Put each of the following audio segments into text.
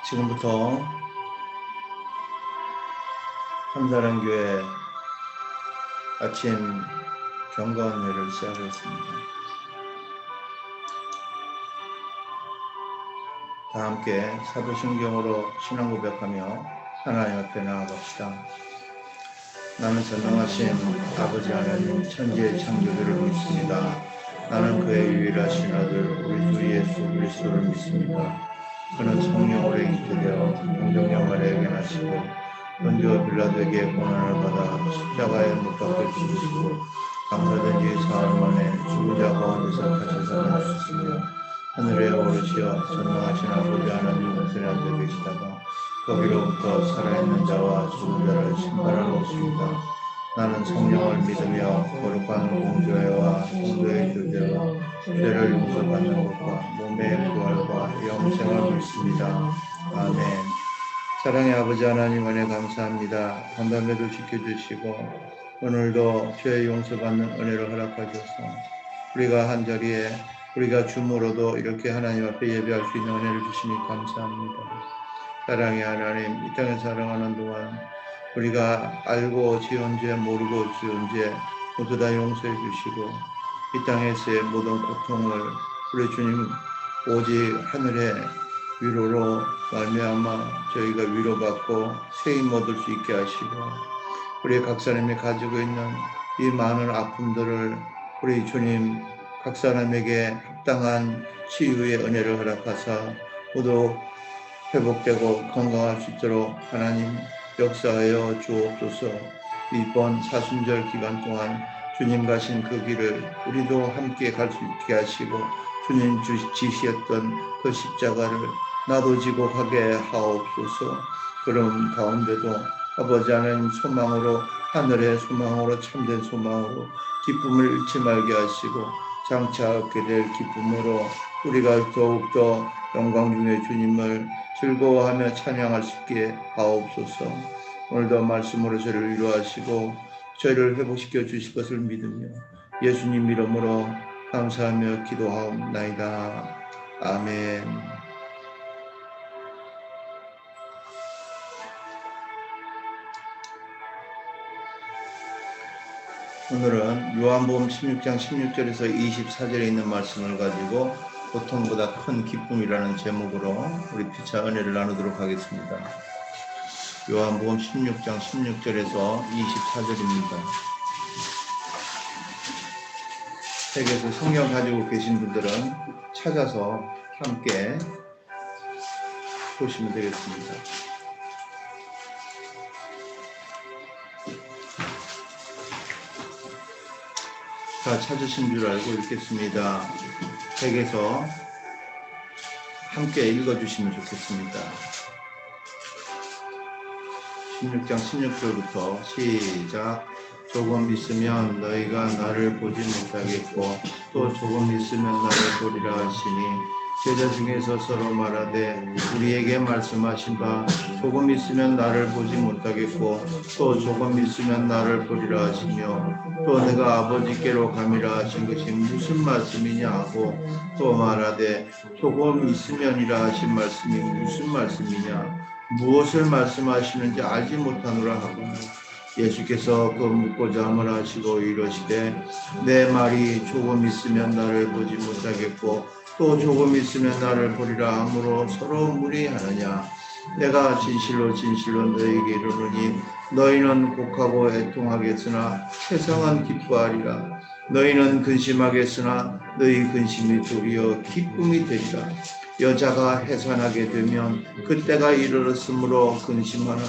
지금부터 한사랑교회 아침 경건회를 시작하겠습니다. 다 함께 사도신경으로 신앙 고백하며 하나님 앞에 나아갑시다. 나는 전능하신 아버지 하나님 천지의 창조주를 믿습니다. 나는 그의 유일하신 아들 우리 주 예수 그리스도를 믿습니다. 그는 성령으로 잉태되어 동정녀 마리아에게 나시고 본디오 빌라도에게 고난을 받아 십자가에 못 박혀 죽으시고 감사된 뒤 사흘 만에 죽은 자 가운데서 다시 살아나셨으며 하늘에 오르시어 전능하신 아버지 하나님 우편에 앉아 계시다가 거기로부터 살아있는 자와 죽은 자를 심판하러 오십니다. 나는 성령을 믿으며 거룩한 공조회와 성도의 교제와 죄를 용서받는 것과 몸의 부활과 영생을 믿습니다. 아멘. 사랑의 아버지 하나님 은혜 감사합니다. 한밤에도 지켜주시고 오늘도 죄 용서받는 은혜를 허락하셔서 우리가 한자리에 우리가 줌으로도 이렇게 하나님 앞에 예배할 수 있는 은혜를 주시니 감사합니다. 사랑의 하나님, 이 땅에 살아가는 동안 우리가 알고 지은 죄, 모르고 지은 죄 모두 다 용서해 주시고 이 땅에서의 모든 고통을 우리 주님 오직 하늘의 위로로 말미암아 저희가 위로받고 세임 얻을 수 있게 하시고 우리 각 사람이 가지고 있는 이 많은 아픔들을 우리 주님 각 사람에게 합당한 치유의 은혜를 허락하사 모두 회복되고 건강할 수 있도록 하나님 역사하여 주옵소서. 이번 사순절 기간 동안 주님 가신 그 길을 우리도 함께 갈 수 있게 하시고 주님 지시했던 그 십자가를 나도 지고 가게 하옵소서. 그런 가운데도 아버지 하나님 소망으로 하늘의 소망으로 참된 소망으로 기쁨을 잃지 말게 하시고 장차 얻게 될 기쁨으로 우리가 더욱더 영광 중에 주님을 즐거워하며 찬양할 수 있게 하옵소서. 오늘도 말씀으로 저를 위로하시고 저희를 회복시켜 주실 것을 믿으며 예수님 이름으로 감사하며 기도하옵나이다. 아멘. 오늘은 요한복음 16장 16절에서 24절에 있는 말씀을 가지고 고통보다 큰 기쁨이라는 제목으로 우리 피차 은혜를 나누도록 하겠습니다. 요한복음 16장 16절에서 24절입니다. 책에서 성경 가지고 계신 분들은 찾아서 함께 보시면 되겠습니다. 다 찾으신 줄 알고 읽겠습니다. 책에서 함께 읽어주시면 좋겠습니다. 16장 16절부터 시작. 조금 있으면 너희가 나를 보지 못하겠고 또 조금 있으면 나를 보리라 하시니 제자 중에서 서로 말하되 우리에게 말씀하신 바 조금 있으면 나를 보지 못하겠고 또 조금 있으면 나를 보리라 하시며 또 내가 아버지께로 가미라 하신 것이 무슨 말씀이냐 하고 또 말하되 조금 있으면이라 하신 말씀이 무슨 말씀이냐 무엇을 말씀하시는지 알지 못하노라 하고 예수께서 그 묻고자 함을 하시고 이러시되 내 말이 조금 있으면 나를 보지 못하겠고 또 조금 있으면 나를 보리라 하므로 서로 무리하느냐. 내가 진실로 진실로 너희에게 이르노니 너희는 곡하고 애통하겠으나 세상은 기뻐하리라. 너희는 근심하겠으나 너희 근심이 도리어 기쁨이 되리라. 여자가 해산하게 되면 그때가 이르렀으므로 근심하나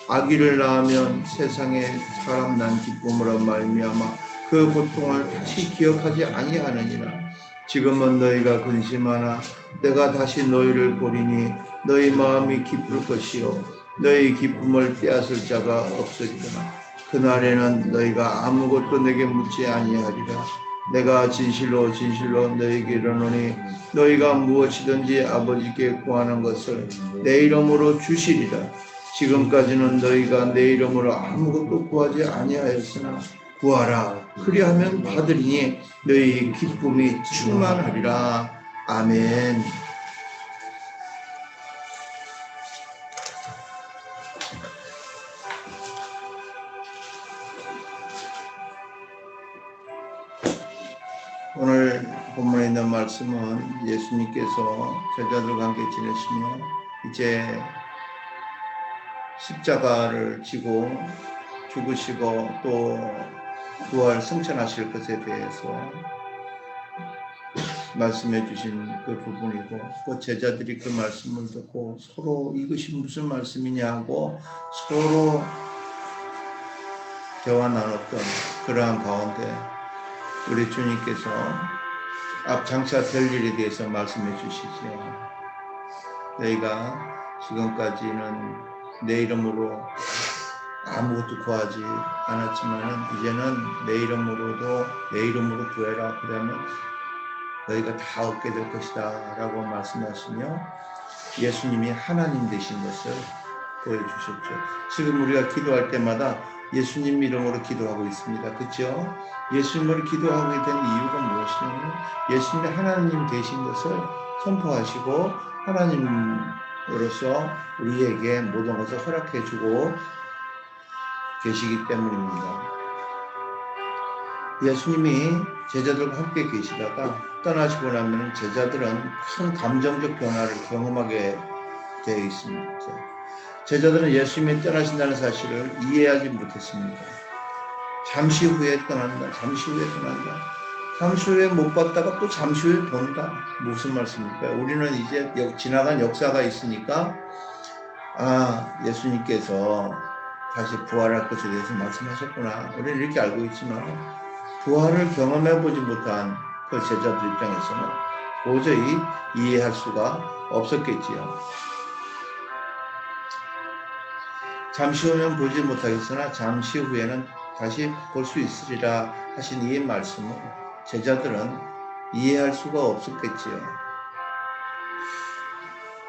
아기를 낳으면 세상에 사람 난 기쁨으로 말미암아 그 고통을 다시 기억하지 아니하느니라. 지금은 너희가 근심하나 내가 다시 너희를 보리니 너희 마음이 기쁠 것이요 너희 기쁨을 빼앗을 자가 없으리라. 그날에는 너희가 아무것도 내게 묻지 아니하리라. 내가 진실로 진실로 너희에게 이르노니 너희가 무엇이든지 아버지께 구하는 것을 내 이름으로 주시리라. 지금까지는 너희가 내 이름으로 아무것도 구하지 아니하였으나 구하라. 그리하면 받으리니 너희 기쁨이 충만하리라. 아멘. 오늘 본문에 있는 말씀은 예수님께서 제자들과 함께 지내시며 이제 십자가를 지고 죽으시고 또 부활 승천하실 것에 대해서 말씀해 주신 그 부분이고, 그 제자들이 그 말씀을 듣고 서로 이것이 무슨 말씀이냐 하고 서로 대화 나눴던 그러한 가운데 우리 주님께서 앞장차 될 일에 대해서 말씀해 주시지요. 너희가 지금까지는 내 이름으로 아무것도 구하지 않았지만 이제는 내 이름으로 구해라. 그러면 너희가 다 얻게 될 것이다 라고 말씀하시며 예수님이 하나님 되신 것을 보여주셨죠. 지금 우리가 기도할 때마다 예수님 이름으로 기도하고 있습니다. 그렇죠? 예수님으로 기도하게 된 이유가 무엇이냐면 예수님이 하나님 되신 것을 선포하시고 하나님으로서 우리에게 모든 것을 허락해 주고 계시기 때문입니다. 예수님이 제자들과 함께 계시다가 떠나시고 나면 제자들은 큰 감정적 변화를 경험하게 되어 있습니다. 제자들은 예수님이 떠나신다는 사실을 이해하지 못했습니다. 잠시 후에 떠난다. 잠시 후에 못 봤다가 또 잠시 후에 본다. 무슨 말씀입니까? 우리는 이제 지나간 역사가 있으니까 예수님께서 다시 부활할 것에 대해서 말씀하셨구나. 우리는 이렇게 알고 있지만 부활을 경험해보지 못한 그 제자들 입장에서는 도저히 이해할 수가 없었겠지요. 잠시 후면 보지 못하겠으나 잠시 후에는 다시 볼 수 있으리라 하신 이 말씀을 제자들은 이해할 수가 없었겠지요.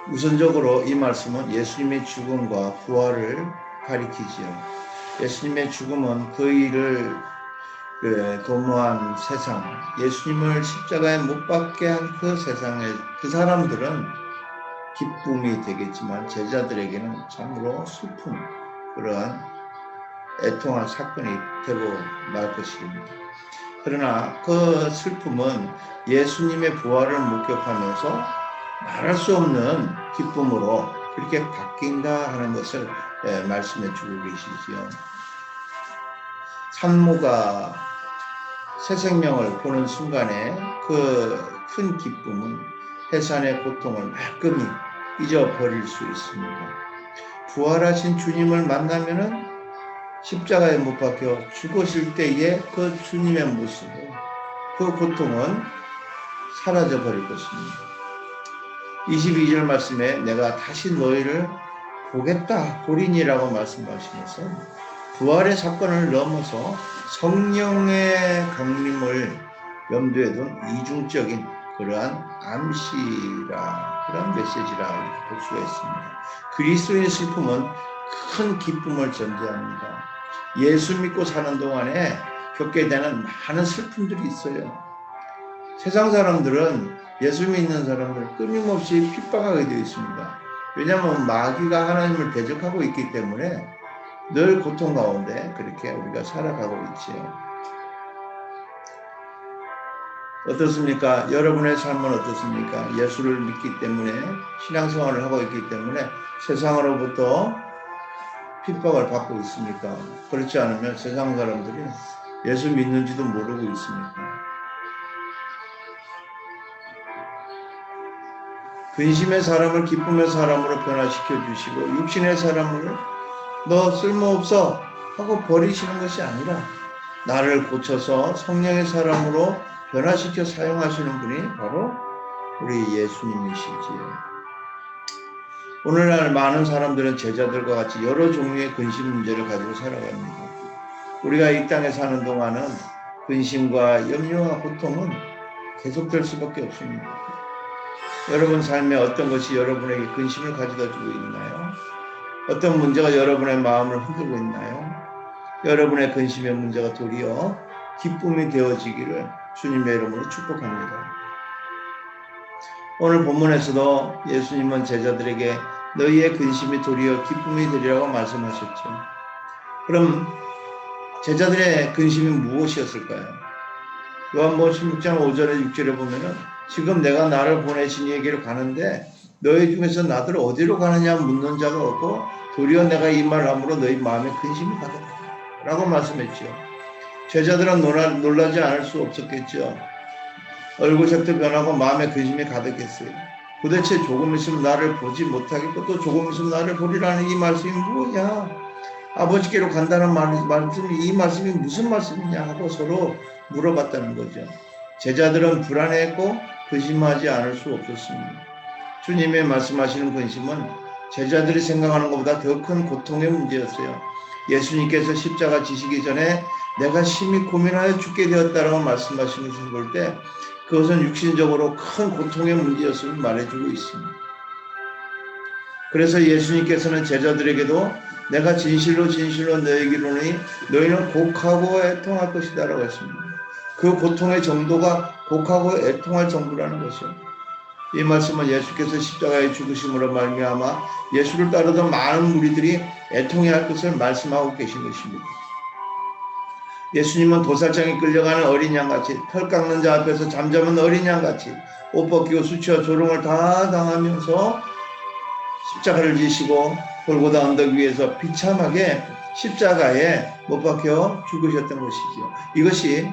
우선적으로 이 말씀은 예수님의 죽음과 부활을 가리키지요. 예수님의 죽음은 그 일을 도모한 세상, 예수님을 십자가에 못 박게 한 그 세상에 그 사람들은 기쁨이 되겠지만 제자들에게는 참으로 슬픈 그러한 애통한 사건이 되고 말 것입니다. 그러나 그 슬픔은 예수님의 부활을 목격하면서 말할 수 없는 기쁨으로 그렇게 바뀐다 하는 것을 말씀해 주고 계시지요. 산모가 새 생명을 보는 순간에 그 큰 기쁨은 해산의 고통을 말끔히 잊어버릴 수 있습니다. 부활하신 주님을 만나면은 십자가에 못 박혀 죽으실 때의 그 주님의 모습, 그 고통은 사라져 버릴 것입니다. 22절 말씀에 내가 다시 너희를 보리니라고 말씀하시면서 부활의 사건을 넘어서 성령의 강림을 염두에 둔 이중적인 그러한 암시라, 그런 메시지라 이렇게 볼 수가 있습니다. 그리스도의 슬픔은 큰 기쁨을 전제합니다. 예수 믿고 사는 동안에 겪게 되는 많은 슬픔들이 있어요. 세상 사람들은 예수 믿는 사람들 끊임없이 핍박하게 되어 있습니다. 왜냐하면 마귀가 하나님을 대적하고 있기 때문에 늘 고통 가운데 그렇게 우리가 살아가고 있지요. 어떻습니까? 여러분의 삶은 어떻습니까? 예수를 믿기 때문에 신앙생활을 하고 있기 때문에 세상으로부터 핍박을 받고 있습니까? 그렇지 않으면 세상 사람들이 예수 믿는지도 모르고 있습니까? 근심의 사람을 기쁨의 사람으로 변화시켜 주시고 육신의 사람을 너 쓸모없어 하고 버리시는 것이 아니라 나를 고쳐서 성령의 사람으로 변화시켜 사용하시는 분이 바로 우리 예수님이시지요. 오늘날 많은 사람들은 제자들과 같이 여러 종류의 근심 문제를 가지고 살아갑니다. 우리가 이 땅에 사는 동안은 근심과 염려와 고통은 계속될 수밖에 없습니다. 여러분 삶에 어떤 것이 여러분에게 근심을 가져다 주고 있나요? 어떤 문제가 여러분의 마음을 흔들고 있나요? 여러분의 근심의 문제가 도리어 기쁨이 되어지기를 주님의 이름으로 축복합니다. 오늘 본문에서도 예수님은 제자들에게 너희의 근심이 도리어 기쁨이 되리라고 말씀하셨죠. 그럼 제자들의 근심이 무엇이었을까요? 요한복음 16장 5절에 6절에 보면은 지금 내가 나를 보내신 이에게로 가는데 너희 중에서 나를 어디로 가느냐 묻는 자가 없고 도리어 내가 이 말을 함으로 너희 마음에 근심이 가득하다 라고 말씀했죠. 제자들은 놀라지 않을 수 없었겠죠. 얼굴색도 변하고 마음에 근심이 가득했어요. 도대체 조금 있으면 나를 보지 못하겠고 또 조금 있으면 나를 보리라는 이 말씀이 뭐냐, 아버지께로 간다는 말씀이 이 말씀이 무슨 말씀이냐 하고 서로 물어봤다는 거죠. 제자들은 불안해했고 근심하지 않을 수 없었습니다. 주님의 말씀하시는 근심은 제자들이 생각하는 것보다 더 큰 고통의 문제였어요. 예수님께서 십자가 지시기 전에 내가 심히 고민하여 죽게 되었다라고 말씀하시는 것을 볼 때 그것은 육신적으로 큰 고통의 문제였음을 말해주고 있습니다. 그래서 예수님께서는 제자들에게도 내가 진실로 진실로 너희에게 이르노니 너희는 곡하고 애통할 것이다 라고 했습니다. 그 고통의 정도가 곡하고 애통할 정도라는 것이요. 이 말씀은 예수께서 십자가의 죽으심으로 말미암아 예수를 따르던 많은 무리들이 애통해야 할 것을 말씀하고 계신 것입니다. 예수님은 도살장에 끌려가는 어린 양같이, 털 깎는 자 앞에서 잠잠한 어린 양같이 옷 벗기고 수치와 조롱을 다 당하면서 십자가를 지시고 골고다 언덕 위에서 비참하게 십자가에 못 박혀 죽으셨던 것이죠. 이것이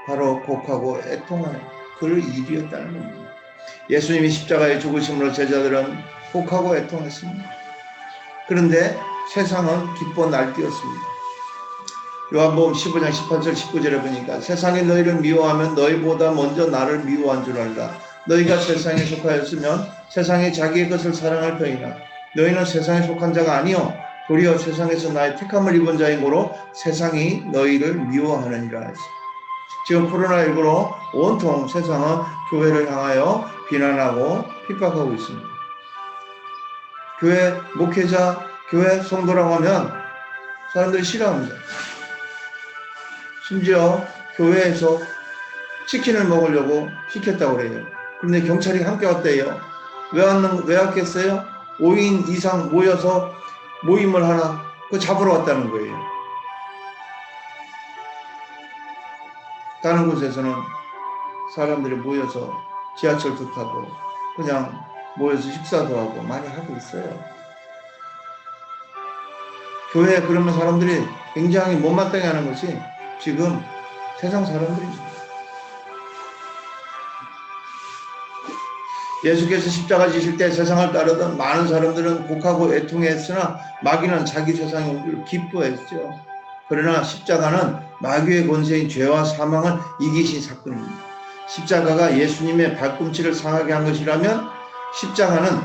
바로 곡하고 애통할 그 일이었다는 겁니다. 예수님이 십자가에 죽으심으로 제자들은 곡하고 애통했습니다. 그런데 세상은 기뻐 날뛰었습니다. 요한복음 15장 18절 19절에 보니까 세상이 너희를 미워하면 너희보다 먼저 나를 미워한 줄 알라. 너희가 세상에 속하였으면 세상이 자기의 것을 사랑할 터이나 너희는 세상에 속한 자가 아니요 도리어 세상에서 나의 택함을 입은 자이므로 세상이 너희를 미워하느니라 했습니다. 지금 코로나19로 온통 세상은 교회를 향하여 비난하고 핍박하고 있습니다. 교회 목회자, 교회 성도라고 하면 사람들이 싫어합니다. 심지어 교회에서 치킨을 먹으려고 시켰다고 그래요. 그런데 경찰이 함께 왔대요. 왜 왔겠어요? 5인 이상 모여서 모임을 하나 잡으러 왔다는 거예요. 다른 곳에서는 사람들이 모여서 지하철도 타고 그냥 모여서 식사도 하고 많이 하고 있어요. 교회에 그러면 사람들이 굉장히 못마땅해 하는 것이 지금 세상 사람들입니다. 예수께서 십자가 지실 때 세상을 따르던 많은 사람들은 곡하고 애통했으나 마귀는 자기 세상에 오기를 기뻐했죠. 그러나 십자가는 마귀의 권세인 죄와 사망을 이기신 사건입니다. 십자가가 예수님의 발꿈치를 상하게 한 것이라면 십자가는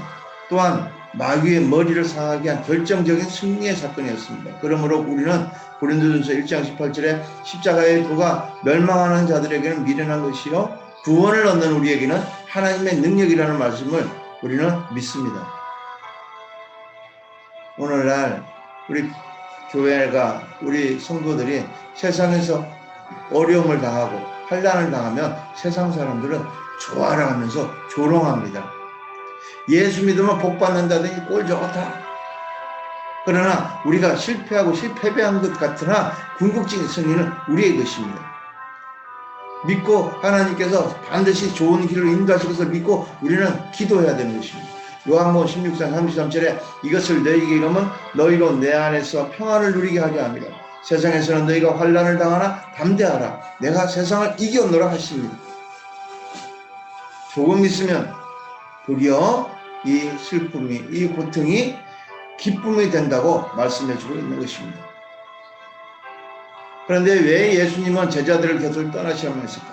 또한 마귀의 머리를 상하게 한 결정적인 승리의 사건이었습니다. 그러므로 우리는 고린도전서 1장 18절에 십자가의 도가 멸망하는 자들에게는 미련한 것이요 구원을 얻는 우리에게는 하나님의 능력이라는 말씀을 우리는 믿습니다. 오늘날 우리 교회가 우리 성도들이 세상에서 어려움을 당하고 환난을 당하면 세상 사람들은 좋아라 하면서 조롱합니다. 예수 믿으면 복 받는다더니 꼴 좋다. 그러나 우리가 실패하고 패배한 것 같으나 궁극적인 승리는 우리의 것입니다. 믿고 하나님께서 반드시 좋은 길을 인도하시고서 믿고 우리는 기도해야 되는 것입니다. 요한복음 16장 33절에 이것을 너희에게 이르면 너희로 내 안에서 평안을 누리게 하려 합니다. 세상에서는 너희가 환난을 당하나 담대하라. 내가 세상을 이겼노라 하십니다. 조금 있으면 도리어 이 슬픔이, 이 고통이 기쁨이 된다고 말씀해 주고 있는 것입니다. 그런데 왜 예수님은 제자들을 계속 떠나셔야만 했을까?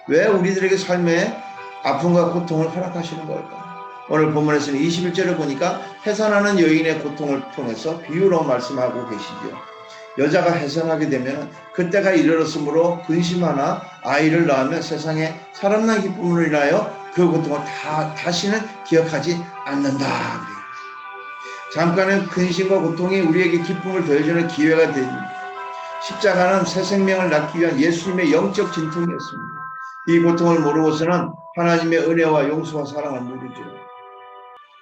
왜 우리들에게 삶에 아픔과 고통을 허락하시는 걸까? 오늘 본문에서는 21절을 보니까 해산하는 여인의 고통을 통해서 비유로 말씀하고 계시죠. 여자가 해산하게 되면 그때가 이르렀으므로 근심하나 아이를 낳으면 세상에 사람난 기쁨을 인하여 그 고통을 다시는 기억하지 않는다. 잠깐의 근심과 고통이 우리에게 기쁨을 더해주는 기회가 됩니다. 십자가는 새 생명을 낳기 위한 예수님의 영적 진통이었습니다. 이 고통을 모르고서는 하나님의 은혜와 용서와 사랑을 모르죠.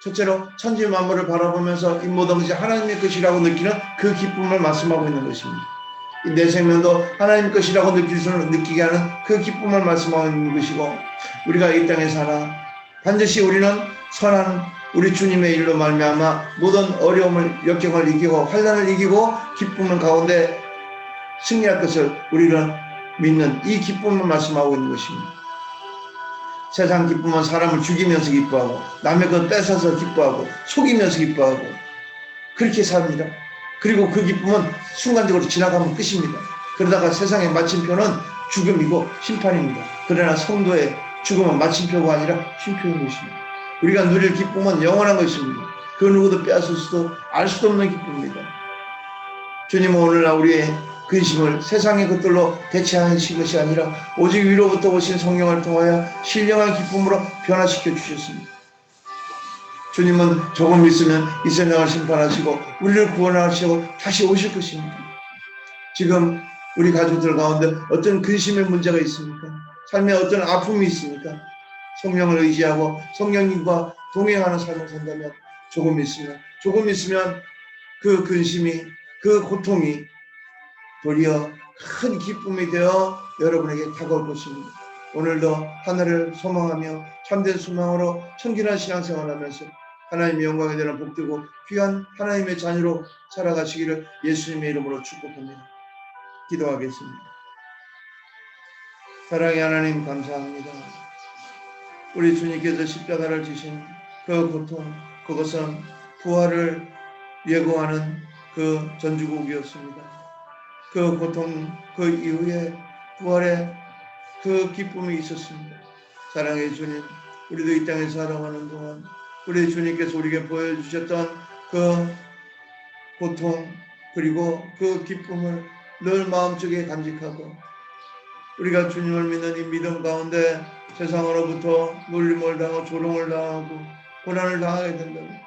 첫째로 천지 만물을 바라보면서 이 모든 것이 하나님의 것이라고 느끼는 그 기쁨을 말씀하고 있는 것입니다. 내 생명도 하나님 것이라고 느끼게 하는 그 기쁨을 말씀하고 있는 것이고, 우리가 이 땅에 살아 반드시 우리는 선한 우리 주님의 일로 말미암아 모든 어려움을 역경을 이기고 환난을 이기고 기쁨을 가운데 승리할 것을 우리는 믿는 이 기쁨을 말씀하고 있는 것입니다. 세상 기쁨은 사람을 죽이면서 기뻐하고 남의 것 뺏어서 기뻐하고 속이면서 기뻐하고 그렇게 삽니다. 그리고 그 기쁨은 순간적으로 지나가면 끝입니다. 그러다가 세상의 마침표는 죽음이고 심판입니다. 그러나 성도의 죽음은 마침표가 아니라 쉼표인 것입니다. 우리가 누릴 기쁨은 영원한 것입니다. 그 누구도 빼앗을 수도 알 수도 없는 기쁨입니다. 주님은 오늘날 우리의 근심을 세상의 것들로 대체하신 것이 아니라 오직 위로부터 오신 성령을 통하여 신령한 기쁨으로 변화시켜 주셨습니다. 주님은 조금 있으면 이 세상을 심판하시고 우리를 구원하시고 다시 오실 것입니다. 지금 우리 가족들 가운데 어떤 근심의 문제가 있습니까? 삶에 어떤 아픔이 있습니까? 성령을 의지하고 성령님과 동행하는 삶을 산다면 조금 있으면 그 근심이, 그 고통이 도리어 큰 기쁨이 되어 여러분에게 다가올 것입니다. 오늘도 하늘을 소망하며 참된 소망으로 청결한 신앙생활하면서 하나님의 영광에 대한 복되고 귀한 하나님의 자녀로 살아가시기를 예수님의 이름으로 축복합니다. 기도하겠습니다. 사랑의 하나님 감사합니다. 우리 주님께서 십자가를 지신 그 고통, 그것은 부활을 예고하는 그 전주곡이었습니다. 그 고통, 그 이후에 부활의 그 기쁨이 있었습니다. 사랑의 주님, 우리도 이 땅에 살아가는 동안 우리 주님께서 우리에게 보여주셨던 그 고통 그리고 그 기쁨을 늘 마음속에 간직하고 우리가 주님을 믿는 이 믿음 가운데 세상으로부터 놀림을 당하고 조롱을 당하고 고난을 당하게 된다면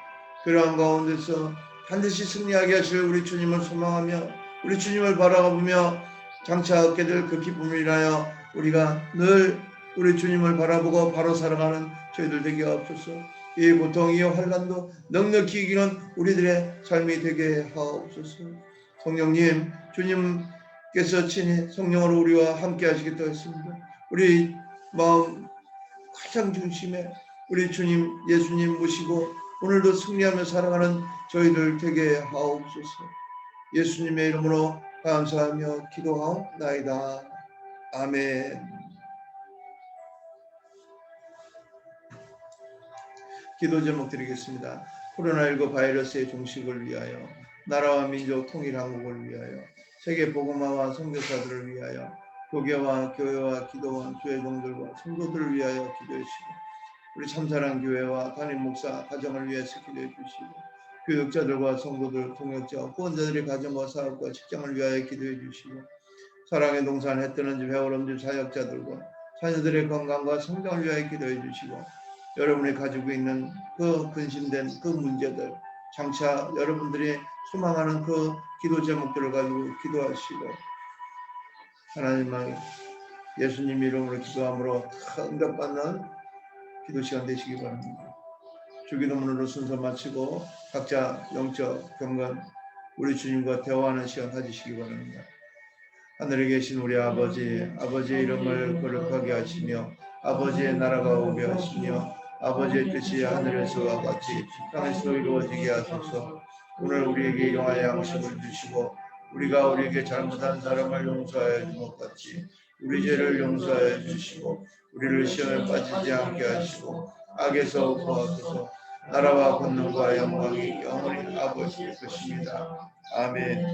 그러한 가운데서 반드시 승리하게 하실 우리 주님을 소망하며 우리 주님을 바라보며 장차 얻게 될 그 기쁨을 인하여 우리가 늘 우리 주님을 바라보고 바로 살아가는 저희들 되게 하옵소서. 이 고통, 이 환난도 넉넉히 이기는 우리들의 삶이 되게 하옵소서. 성령님, 주님께서 친히 성령으로 우리와 함께 하시겠다고 했습니다. 우리 마음 가장 중심에 우리 주님, 예수님 모시고 오늘도 승리하며 살아가는 저희들 되게 하옵소서. 예수님의 이름으로 감사하며 기도하옵나이다. 아멘. 기도 제목 드리겠습니다. 코로나19 바이러스의 종식을 위하여, 나라와 민족 통일 한국을 위하여, 세계 복음화와 선교사들을 위하여, 교계와 교회와 기도원, 교회종들과 성도들을 위하여 기도해주시고, 우리 참사랑 교회와 담임 목사 가정을 위해서 기도해 주시고, 교육자들과 성도들, 동역자, 후원자들의 가정과 사업과 직장을 위하여 기도해 주시고, 사랑의 동산 해뜨는 집 회오름집 사역자들과 자녀들의 건강과 성장을 위하여 기도해 주시고, 여러분이 가지고 있는 그 근심된 그 문제들, 장차 여러분들이 소망하는 그 기도 제목들을 가지고 기도하시고 하나님만 예수님 이름으로 기도함으로 응답받는 기도 시간 되시기 바랍니다. 주기도문으로 순서 마치고 각자 영적 경건 우리 주님과 대화하는 시간 가지시기 바랍니다. 하늘에 계신 우리 아버지, 아버지의 이름을 거룩하게 하시며 아버지의 나라가 오게 하시며 아버지의 뜻이 하늘에서와 같이 땅에서 이루어지게 하소서. 오늘 우리에게 일용할 양식을 주시고 우리가 우리에게 잘못한 사람을 용서하여 준 것 같이 우리 죄를 용서하여 주시고 우리를 시험에 빠지지 않게 하시고 악에서 구하소서. 나라와 권능과 영광이 영원히 아버지의 것입니다. 아멘.